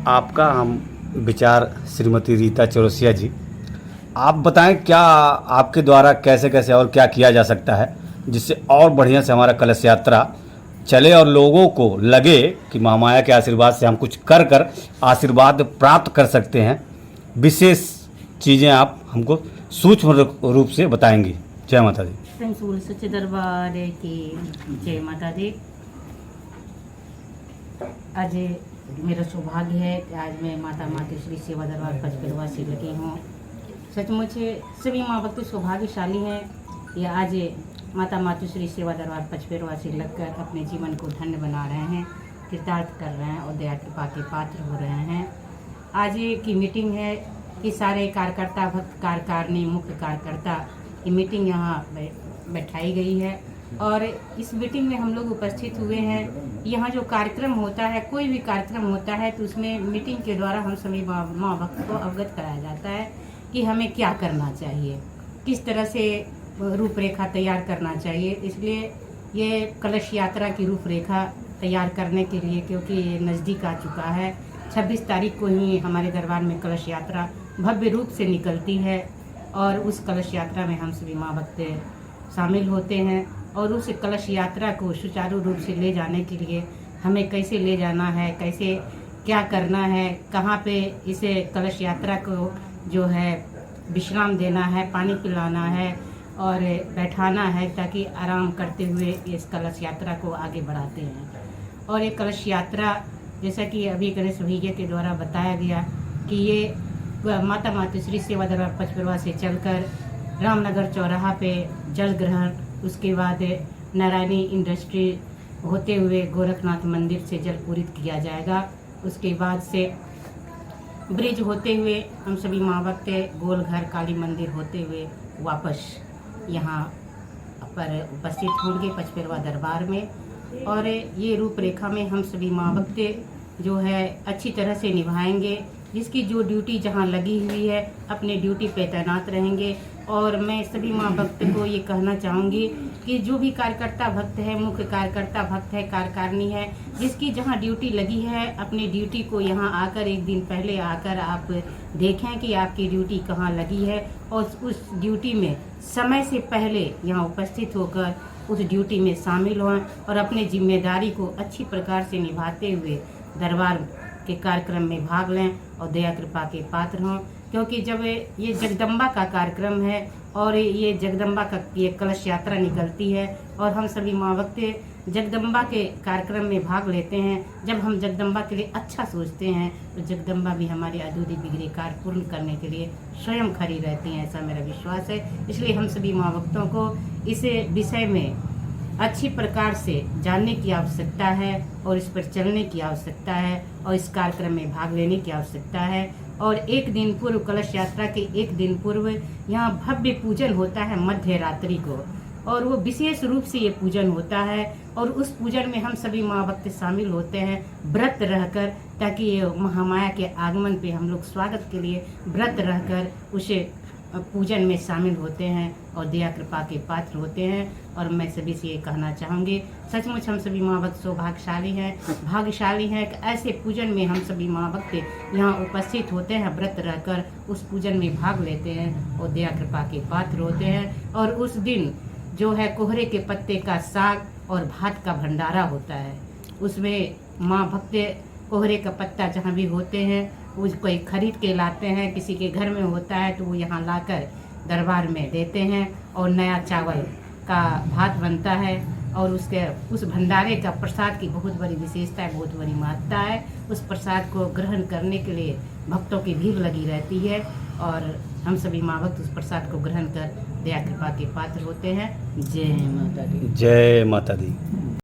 आपका हम विचार श्रीमती रीता चौरसिया जी, आप बताएं क्या आपके द्वारा कैसे कैसे और क्या किया जा सकता है जिससे और बढ़िया से हमारा कलश यात्रा चले और लोगों को लगे कि महामाया के आशीर्वाद से हम कुछ कर कर आशीर्वाद प्राप्त कर सकते हैं। विशेष चीज़ें आप हमको सूक्ष्म रूप से बताएंगी। जय माता दी। संसूल सच्चे दरबार की जय माता दी। आज मेरा सौभाग्य है कि आज मैं माता मातेश्वरी सेवा दरबार पचपेरवा से लगी हूँ। सचमुच सभी माँ भक्त सौभाग्यशाली हैं, ये आज माता मातेश्वरी सेवा दरबार पचपेरवा से लगकर अपने जीवन को धन्य बना रहे हैं, कृतार्थ कर रहे हैं और दया कृपा के पात्र हो रहे हैं। आज की मीटिंग है कि सारे कार्यकर्ता भक्त कार्यकारिणी मुख्य कार्यकर्ता की मीटिंग यहाँ बैठाई गई है और इस मीटिंग में हम लोग उपस्थित हुए हैं। यहाँ जो कार्यक्रम होता है, कोई भी कार्यक्रम होता है तो उसमें मीटिंग के द्वारा हम सभी माँ भक्त को अवगत कराया जाता है कि हमें क्या करना चाहिए, किस तरह से रूपरेखा तैयार करना चाहिए। इसलिए ये कलश यात्रा की रूपरेखा तैयार करने के लिए, क्योंकि ये नज़दीक आ चुका है, 26 तारीख को ही हमारे दरबार में कलश यात्रा भव्य रूप से निकलती है और उस कलश यात्रा में हम सभी माँ भक्त शामिल होते हैं और उस कलश यात्रा को सुचारू रूप से ले जाने के लिए हमें कैसे ले जाना है, कैसे क्या करना है, कहाँ पे इसे कलश यात्रा को जो है विश्राम देना है, पानी पिलाना है और बैठाना है, ताकि आराम करते हुए इस कलश यात्रा को आगे बढ़ाते हैं। और ये कलश यात्रा जैसा कि अभी गणेश भैया के द्वारा बताया गया कि ये माता मातेश्वरी सेवा दरबार पचपेरवा से चलकर रामनगर चौराहा पे जल ग्रहण, उसके बाद नारायणी इंडस्ट्री होते हुए गोरखनाथ मंदिर से जल पूरित किया जाएगा। उसके बाद से ब्रिज होते हुए हम सभी माँ भक्त गोलघर काली मंदिर होते हुए वापस यहाँ पर उपस्थित होंगे पचपेरवा दरबार में। और ये रूपरेखा में हम सभी माँ भक्त जो है अच्छी तरह से निभाएंगे, जिसकी जो ड्यूटी जहाँ लगी हुई है अपने ड्यूटी पे तैनात रहेंगे। और मैं सभी माँ भक्त को ये कहना चाहूँगी कि जो भी कार्यकर्ता भक्त है, मुख्य कार्यकर्ता भक्त है, कार्यकारिणी है, जिसकी जहाँ ड्यूटी लगी है अपनी ड्यूटी को यहाँ आकर एक दिन पहले आकर आप देखें कि आपकी ड्यूटी कहाँ लगी है और उस ड्यूटी में समय से पहले यहाँ उपस्थित होकर उस ड्यूटी में शामिल हों और अपनी जिम्मेदारी को अच्छी प्रकार से निभाते हुए दरबार के कार्यक्रम में भाग लें और दया कृपा के पात्र हों। क्योंकि जब ये जगदम्बा का कार्यक्रम है और ये जगदम्बा का ये कलश यात्रा निकलती है और हम सभी माँ भक्त जगदम्बा के कार्यक्रम में भाग लेते हैं, जब हम जगदम्बा के लिए अच्छा सोचते हैं तो जगदम्बा भी हमारे अधूरे बिगड़े कार्य पूर्ण करने के लिए स्वयं खड़ी रहती हैं, ऐसा मेरा विश्वास है। इसलिए हम सभी माँ भक्तों को इस विषय में अच्छी प्रकार से जानने की आवश्यकता है और इस पर चलने की आवश्यकता है और इस कार्यक्रम में भाग लेने की आवश्यकता है। और एक दिन पूर्व, कलश यात्रा के एक दिन पूर्व यहाँ भव्य पूजन होता है मध्य रात्रि को, और वो विशेष रूप से ये पूजन होता है और उस पूजन में हम सभी माँ भक्त शामिल होते हैं व्रत रहकर, ताकि ये महामाया के आगमन पे हम लोग स्वागत के लिए व्रत रहकर उसे पूजन में शामिल होते हैं और दया कृपा के पात्र होते हैं। और मैं सभी से ये कहना चाहूँगी, सचमुच हम सभी माँ भक्त सौभाग्यशाली हैं, भाग्यशाली हैं कि ऐसे पूजन में हम सभी माँ भक्त यहाँ उपस्थित होते हैं, व्रत रहकर उस पूजन में भाग लेते हैं और दया कृपा के पात्र होते हैं। और उस दिन जो है कोहरे के पत्ते का साग और भात का भंडारा होता है, उसमें माँ भक्त कोहरे का पत्ता जहाँ भी होते हैं वो कोई खरीद के लाते हैं, किसी के घर में होता है तो वो यहाँ लाकर दरबार में देते हैं और नया चावल का भात बनता है और उस भंडारे का प्रसाद की बहुत बड़ी विशेषता है, बहुत बड़ी महत्ता है। उस प्रसाद को ग्रहण करने के लिए भक्तों की भीड़ लगी रहती है और हम सभी माँ भक्त उस प्रसाद को ग्रहण कर दया कृपा के पात्र होते हैं। जय माता दी। जय माता दी।